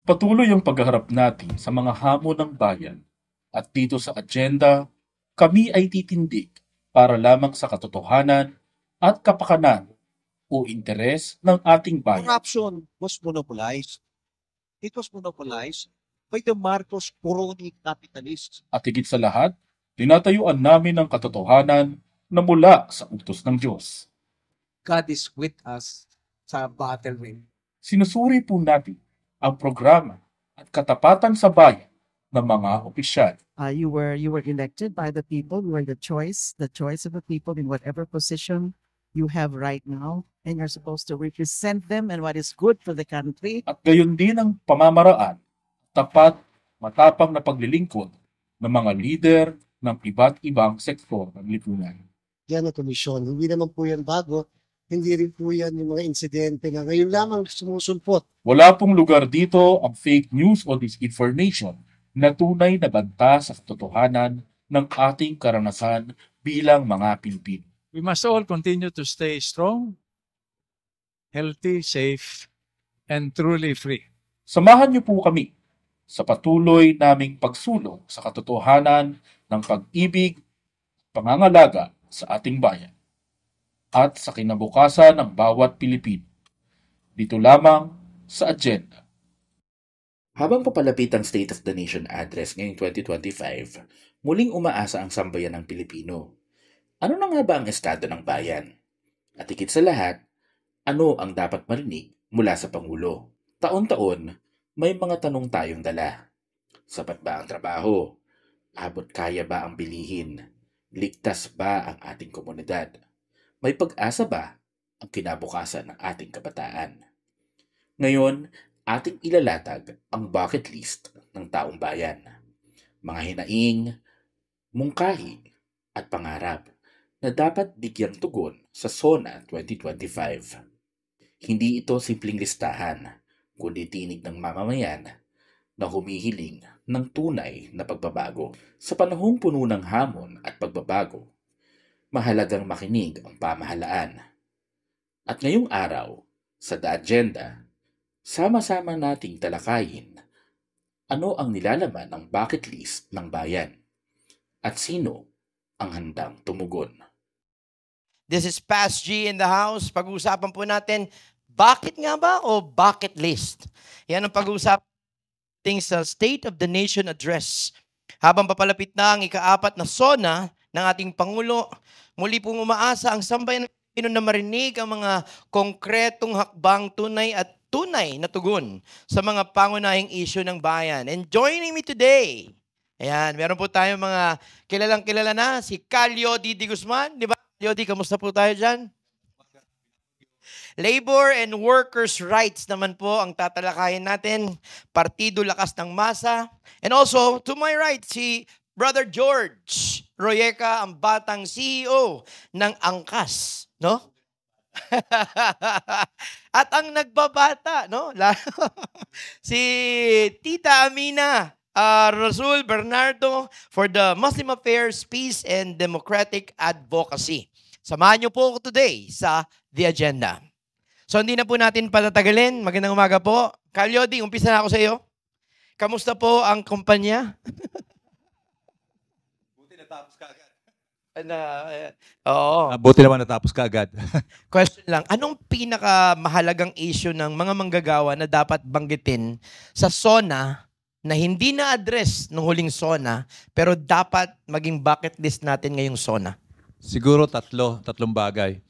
Patuloy ang paghaharap natin sa mga hamon ng bayan at dito sa agenda, kami ay titindig para lamang sa katotohanan at kapakanan o interes ng ating bayan. Corruption was monopolized. It was monopolized by the Marcos crony capitalists. At higit sa lahat, tinatayuan namin ang katotohanan na mula sa utos ng Diyos. God is with us sa battle ring. Sinusuri po natin ang programa at katapatan sa bayan ng mga opisyal. You were elected by the people. You were the choice of the people in whatever position you have right now, and you're supposed to represent them and what is good for the country. At gayon din ang pamamaraan, tapat, matapang na paglilingkod ng mga lider ng iba't ibang sektor ng lipunan. Yan ang komisyon. Hindi naman po yan bago. Hindi rin po yan yung mga insidente na ngayon lamang sumusulpot. Wala pong lugar dito ang fake news o disinformation na tunay na banta sa katotohanan ng ating karanasan bilang mga Pilipino. We must all continue to stay strong, healthy, safe, and truly free. Samahan niyo po kami sa patuloy naming pagsulong sa katotohanan ng pag-ibig, pangangalaga sa ating bayan, at sa kinabukasan ng bawat Pilipino. Dito lamang sa agenda. Habang papalapit ang State of the Nation Address ngayong 2025, muling umaasa ang sambayan ng Pilipino. Ano na nga ba ang estado ng bayan? At higit sa lahat, ano ang dapat marinig mula sa Pangulo? Taon-taon, may mga tanong tayong dala. Sapat ba ang trabaho? Abot kaya ba ang bilihin? Ligtas ba ang ating komunidad? May pag-asa ba ang kinabukasan ng ating kabataan? Ngayon, ating ilalatag ang bucket list ng taong bayan. Mga hinaing, mungkahi at pangarap na dapat bigyang tugon sa SONA 2025. Hindi ito simpleng listahan, kundi tinig ng mamamayan na humihiling ng tunay na pagbabago. Sa panahong puno ng hamon at pagbabago, mahalagang makinig ang pamahalaan. At ngayong araw, sa The Agenda, sama-sama nating talakayin ano ang nilalaman ng bucket list ng bayan at sino ang handang tumugon. This is Past G in the house. Pag-uusapan po natin, bakit nga ba o bucket list? Yan ang pag-uusapan sa State of the Nation Address. Habang papalapit na ang ika-4 na SONA ng ating Pangulo, muli pong umaasa ang sambayan ng Pilipino na marinig ang mga konkretong hakbang tunay na tugon sa mga pangunahing issue ng bayan. And joining me today, ayan, meron po tayong mga kilalang-kilala na, si Calio D. Guzman, di ba? Calio D, kamusta po tayo dyan? Labor and Workers' Rights naman po ang tatalakayin natin. Partido Lakas ng Masa. And also, to my right, si Brother George Royeca, ang batang CEO ng Angkas, no? At ang nagbabata, no? Si Tita Amina Rasul Bernardo for the Muslim Affairs, Peace and Democratic Advocacy. Samahan niyo po ako today sa The Agenda. So hindi na po natin patatagalin. Magandang umaga po. Calyodi, umpisa na ako sa iyo. Kamusta po ang kumpanya? Buti natapos ka agad. Oo. Buti naman natapos ka agad. Question lang, anong pinakamahalagang issue ng mga manggagawa na dapat banggitin sa SONA na hindi na-address ng huling SONA pero dapat maging bucket list natin ngayong SONA? Siguro tatlong bagay.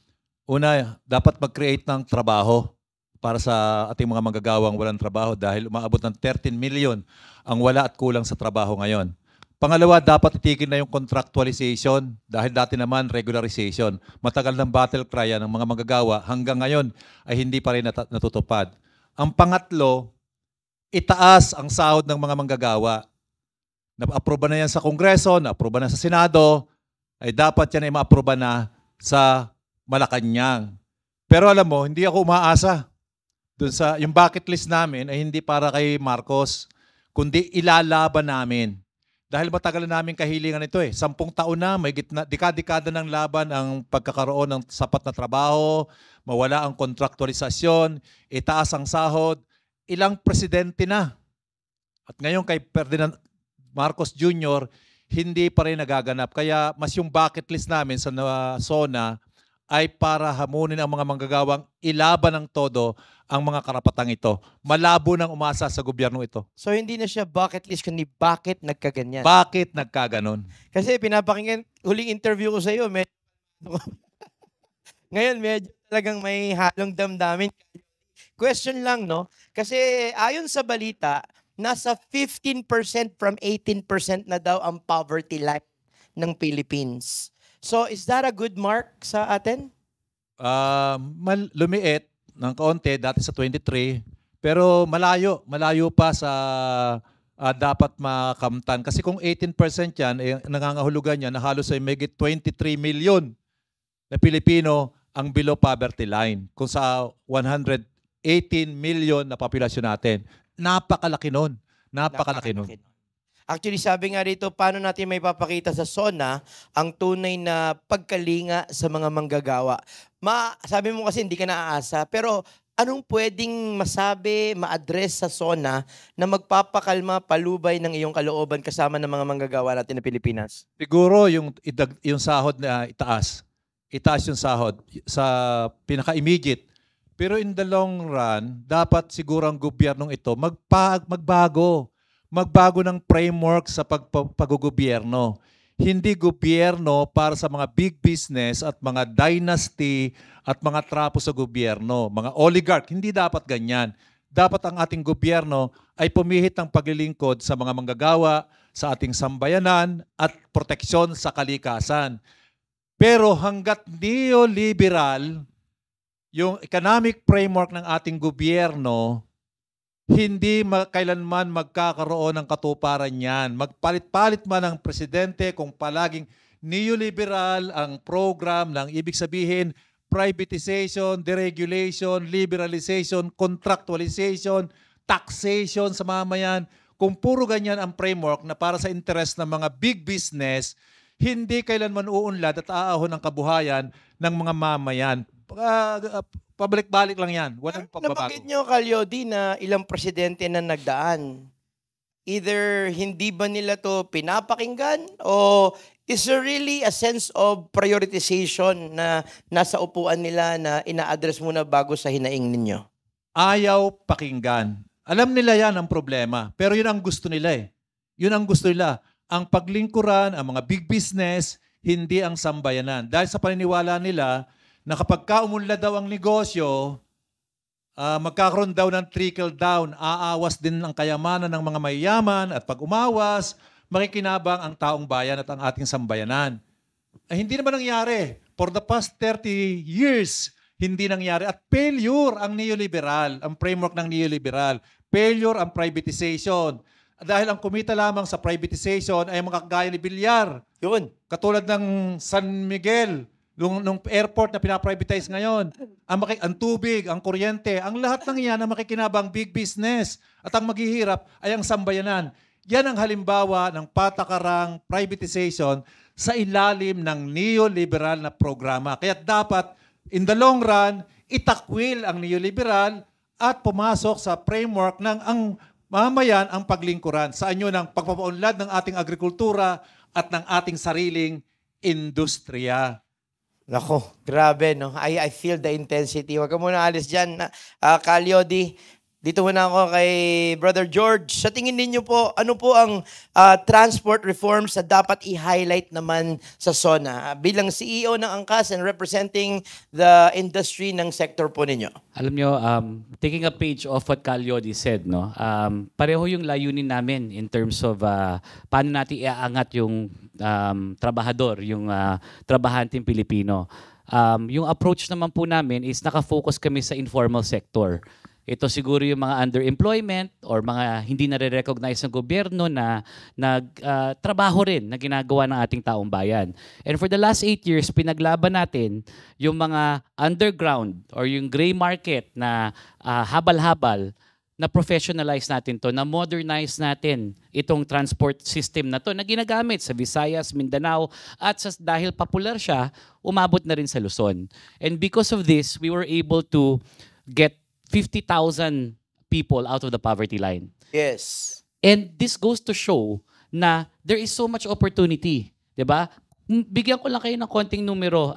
Una, dapat mag-create ng trabaho para sa ating mga manggagawang walang trabaho dahil umaabot ng 13 million ang wala at kulang sa trabaho ngayon. Pangalawa, dapat itigil na yung contractualization dahil dati naman regularization. Matagal ng battle cry ng mga manggagawa hanggang ngayon ay hindi pa rin natutupad. Ang pangatlo, itaas ang sahod ng mga manggagawa. Na-aproba na yan sa Kongreso, na-aproba na sa Senado, ay dapat yan ay ma-aproba na sa Malacanang. Pero alam mo, hindi ako umaasa. Doon sa yung bucket list namin ay hindi para kay Marcos, kundi ilalaban namin. Dahil matagal na namin kahilingan ito eh. 10 taon na, may dekada ng laban ang pagkakaroon ng sapat na trabaho, mawala ang kontraktualisasyon, itaas ang sahod. Ilang presidente na At ngayon kay Ferdinand Marcos Jr., hindi pa rin nagaganap. Kaya mas yung bucket list namin sa SONA ay para hamunin ang mga manggagawang ilaban ng todo ang mga karapatang ito. Malabo nang umasa sa gobyerno ito. So hindi na siya bucket list, kundi bakit nagkaganyan. Bakit nagkaganon? Kasi pinapakinggan, huling interview ko sa iyo, ngayon medyo talagang may halong damdamin. Question lang, no? Kasi ayon sa balita, nasa 15% from 18% na daw ang poverty line ng Philippines. So is that a good mark sa atin? Lumiit ng kaunti dati sa 23, pero malayo pa sa dapat makamtan. Kasi kung 18% yan, nangangahulugan yan na halos ay may 23 million na Pilipino ang below poverty line. Kung sa 118 million na populasyon natin, napakalaki nun. Napakalaki nun. Actually, sabi nga rito, paano natin may papakita sa SONA ang tunay na pagkalinga sa mga manggagawa? Sabi mo kasi hindi ka naaasa, pero anong pwedeng masabi, ma-address sa SONA na magpapakalma, palubay ng iyong kalooban kasama ng mga manggagawa natin na Pilipinas? Siguro yung sahod na itaas. Itaas yung sahod sa pinaka-immediate. Pero in the long run, dapat siguro ang gobyernong ito magbago ng framework sa paggogobyerno. Hindi gobyerno para sa mga big business at mga dynasty at mga trapo sa gobyerno, mga oligarch. Hindi dapat ganyan. Dapat ang ating gobyerno ay pumihit ng paglilingkod sa mga manggagawa, sa ating sambayanan at proteksyon sa kalikasan. Pero hanggat neoliberal yung economic framework ng ating gobyerno, hindi kailanman magkakaroon ng katuparan yan. Magpalit-palit man ang presidente kung palaging neoliberal ang program ng ibig sabihin privatization, deregulation, liberalization, contractualization, taxation sa mamayan. Kung puro ganyan ang framework na para sa interest ng mga big business, hindi kailanman uunlad at aahon ang kabuhayan ng mga mamayan. Pabalik-balik lang yan. Walang pagbabago. Nabanggit nyo, Calyodi, na ilang presidente na nagdaan. Either hindi ba nila to pinapakinggan o is there really a sense of prioritization na nasa upuan nila na ina-address muna bago sa hinaing ninyo? Ayaw pakinggan. Alam nila yan ang problema. Pero yun ang gusto nila eh. Yun ang gusto nila. Ang paglingkuran, ang mga big business, hindi ang sambayanan. Dahil sa paniniwala nila, na kapag umunlad daw ang negosyo, magkakaroon daw ng trickle down, aawas din ang kayamanan ng mga mayayaman at pag umawas, makikinabang ang taong bayan at ang ating sambayanan. Hindi naman nangyari. For the past 30 years, hindi nangyari. At failure ang neoliberal, ang framework ng neoliberal. Failure ang privatization. Dahil ang kumita lamang sa privatization ay mga kagaya ni Villar. Yun. Katulad ng San Miguel, nung airport na pinaprivatize ngayon, ang tubig, ang kuryente, ang lahat ng yan ang makikinabang big business. At ang maghihirap ay ang sambayanan. Yan ang halimbawa ng patakarang privatization sa ilalim ng neoliberal na programa. Kaya dapat, in the long run, itakwil ang neoliberal at pumasok sa framework ng ang mamayan ang paglingkuran sa anyo ng pagpapaunlad ng ating agrikultura at ng ating sariling industriya. Nako, grabe, no? I feel the intensity. Huwag ka muna alis dyan. Calyodi, dito muna ako kay Brother George. Sa tingin ninyo po, ano po ang transport reforms na dapat i-highlight naman sa SONA? Bilang CEO ng Angkas and representing the industry ng sector po ninyo. Alam nyo, taking a page off what Calyodi said, no? Pareho yung layunin namin in terms of paano natin iaangat yung trabahador, yung trabahanteng Pilipino. Yung approach naman po namin is nakafocus kami sa informal sector. Ito siguro yung mga underemployment or mga hindi nare-recognize ng gobyerno na nagtrabaho rin na ginagawa ng ating taong bayan. And for the last 8 years, pinaglaban natin yung mga underground or yung gray market na habal-habal na professionalize natin to, na modernize natin itong transport system na to na ginagamit sa Visayas, Mindanao at dahil popular siya, umabot na rin sa Luzon. And because of this, we were able to get 50,000 people out of the poverty line. Yes. And this goes to show na there is so much opportunity. 'Di ba? Bigyan ko lang kayo ng konting numero,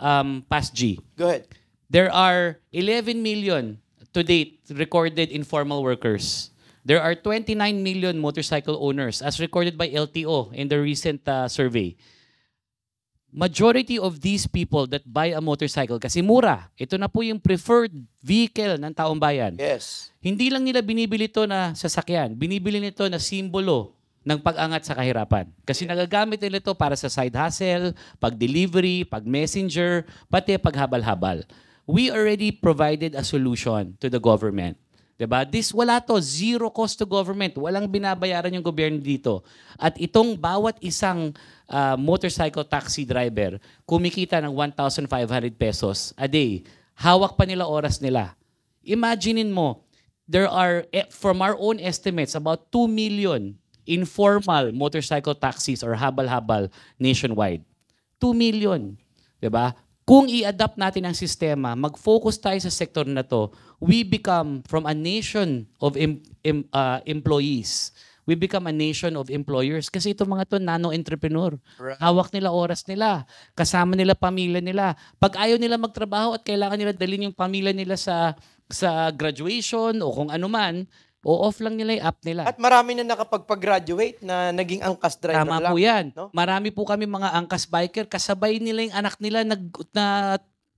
Past G. Go ahead. There are 11 million to date recorded informal workers. There are 29 million motorcycle owners as recorded by LTO in the recent survey. Majority of these people that buy a motorcycle, kasi mura, ito na po yung preferred vehicle ng taong bayan. Yes. Hindi lang nila binibili ito na sasakyan, binibili nito na simbolo ng pag-angat sa kahirapan. Kasi nagagamit nila ito para sa side hustle, pag-delivery, pag-messenger, pati paghabal-habal. We already provided a solution to the government. Diba? Wala to, zero cost to government. Walang binabayaran yung gobyerno dito. At itong bawat isang motorcycle taxi driver, kumikita ng 1,500 pesos a day. Hawak pa nila oras nila. Imaginein mo, there are, from our own estimates, about 2 million informal motorcycle taxis or habal-habal nationwide. 2 million. Diba? Kung i-adapt natin ang sistema, mag-focus tayo sa sektor na to, we become from a nation of employees, we become a nation of employers. Kasi itong mga to, nano-entrepreneur. Right. Hawak nila oras nila, kasama nila pamilya nila. Pag ayaw nila magtrabaho at kailangan nila dalhin yung pamilya nila sa graduation o kung ano man, o off lang nila yung app nila. At marami na nakapagpag-graduate na naging angkas driver Tama lang. po yan. no? Marami po kami mga angkas biker, kasabay nila yung anak nila na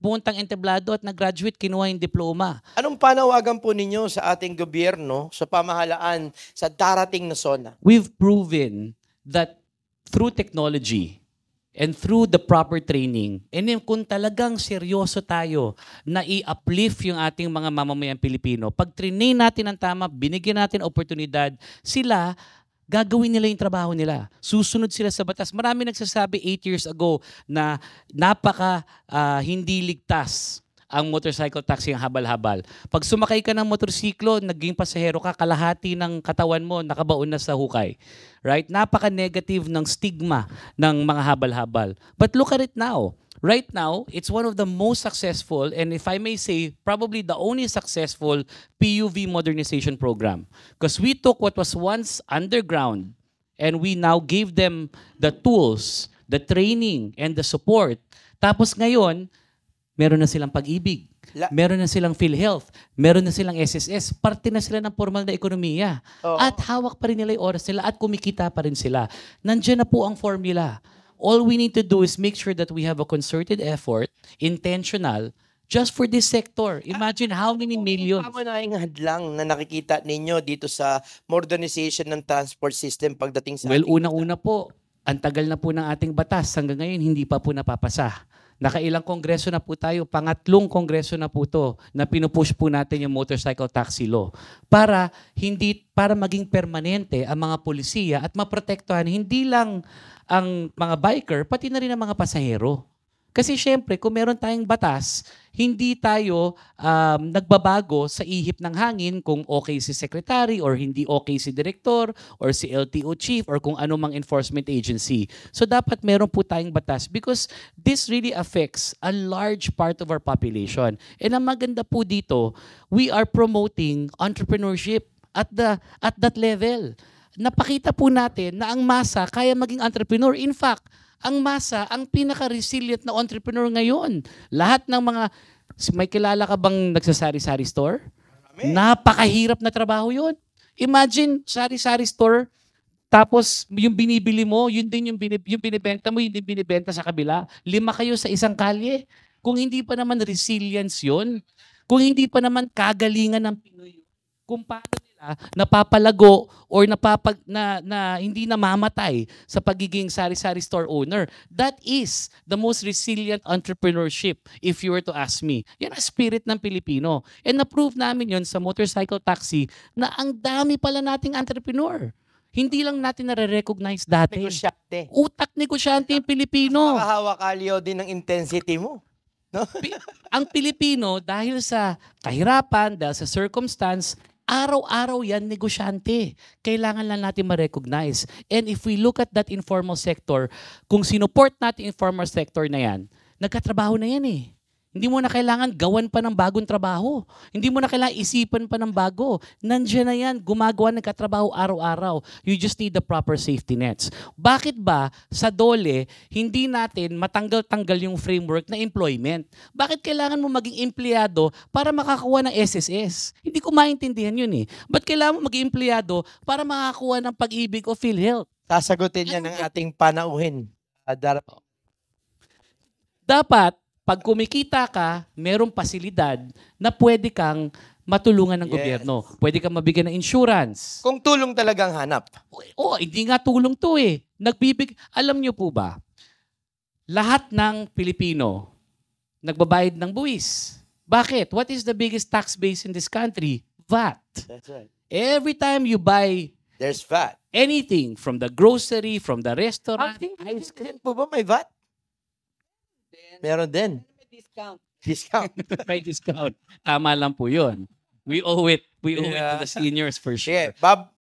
puntang entablado at nag-graduate, kinuha yung diploma. Anong panawagan po ninyo sa ating gobyerno, sa pamahalaan, sa darating na zona? We've proven that through technology and through the proper training, and then kung talagang seryoso tayo na i-uplift yung ating mga mamamayang Pilipino, pag train natin ang tama, binigyan natin oportunidad, sila, gagawin nila yung trabaho nila. Susunod sila sa batas. Marami nagsasabi 8 years ago na hindi ligtas ang motorcycle taxi ang habal-habal. Pag sumakay ka ng motorsiklo, naging pasahero ka, kalahati ng katawan mo nakabaon na sa hukay. Right? Napaka-negative ng stigma ng mga habal-habal. But look at it now. Right now, it's one of the most successful, and if I may say, probably the only successful PUV modernization program. Because we took what was once underground and we now gave them the tools, the training, and the support. Tapos ngayon, meron na silang pag-ibig, meron na silang PhilHealth, meron na silang SSS, parte na sila ng formal na ekonomiya. Oo. At hawak pa rin nila yung oras nila at kumikita pa rin sila. Nandiyan na po ang formula. All we need to do is make sure that we have a concerted effort, intentional, just for this sector. Imagine how many millions. Pamanahing hadlang na nakikita ninyo dito sa modernization ng transport system pagdating sa Well, ating unang-una po, ang tagal na po ng ating batas. Hanggang ngayon, hindi pa po napapasa. Nakailang kongreso na po tayo, pangatlong kongreso na po to na pinupush po natin yung motorcycle taxi law para maging permanente ang mga polisiya at maprotektuhan hindi lang ang mga biker, pati na rin ang mga pasahero. Kasi syempre, kung meron tayong batas, hindi tayo nagbabago sa ihip ng hangin kung okay si secretary or hindi okay si director or si LTO chief or kung ano mang enforcement agency. So dapat meron po tayong batas because this really affects a large part of our population. And ang maganda po dito, we are promoting entrepreneurship at that level. Napakita po natin na ang masa kaya maging entrepreneur. In fact, ang masa, ang pinaka-resilient na entrepreneur ngayon. Lahat ng may kilala ka bang nagsasari-sari store? Napakahirap na trabaho yun. Imagine, sari-sari store, tapos yung binibili mo, yun din yung binibenta mo, yun din binibenta sa kabila. 5 kayo sa isang kalye. Kung hindi pa naman resilience yun, kung hindi pa naman kagalingan ng Pinoy, kung paano nila napapalago or hindi namamatay sa pagiging sari-sari store owner. That is the most resilient entrepreneurship if you were to ask me. Yan ang spirit ng Pilipino. And na-prove namin yon sa motorcycle taxi na ang dami pala nating entrepreneur. Hindi lang natin nare-recognize dati. negosyante. Utak negosyante yung Pilipino. Makahawak kalyo din ng intensity mo. No? Ang Pilipino, dahil sa kahirapan, dahil sa circumstance, araw-araw yan negosyante. Kailangan lang natin ma-recognize. And if we look at that informal sector, kung sinuport natin informal sector na yan, nagkatrabaho na yan eh. Hindi mo na kailangan gawan pa ng bagong trabaho. Hindi mo na kailangan isipan pa ng bago. Nandiyan na yan, gumagawa ng katrabaho araw-araw. You just need the proper safety nets. Bakit ba sa DOLE, hindi natin matanggal-tanggal yung framework na employment? Bakit kailangan mo maging empleyado para makakuha ng SSS? Hindi ko maintindihan yun eh. Ba't kailangan mo maging empleyado para makakuha ng pag-ibig o PhilHealth? Sasagutin yan ng ating panauhin. Dapat, pag kumikita ka, merong pasilidad na pwede kang matulungan ng Yes. gobyerno. Pwede kang mabigyan ng insurance. Kung tulong talagang hanap. Hindi nga tulong to eh. Alam niyo po ba, lahat ng Pilipino nagbabayad ng buwis. Bakit? What is the biggest tax base in this country? VAT. That's right. Every time you buy There's VAT. anything from the grocery, from the restaurant, Ice cream po ba may VAT? Meron din. Discount. Discount. may discount. Tama lang po yun. We owe it. We owe it to the seniors for Sige, sure. Bob,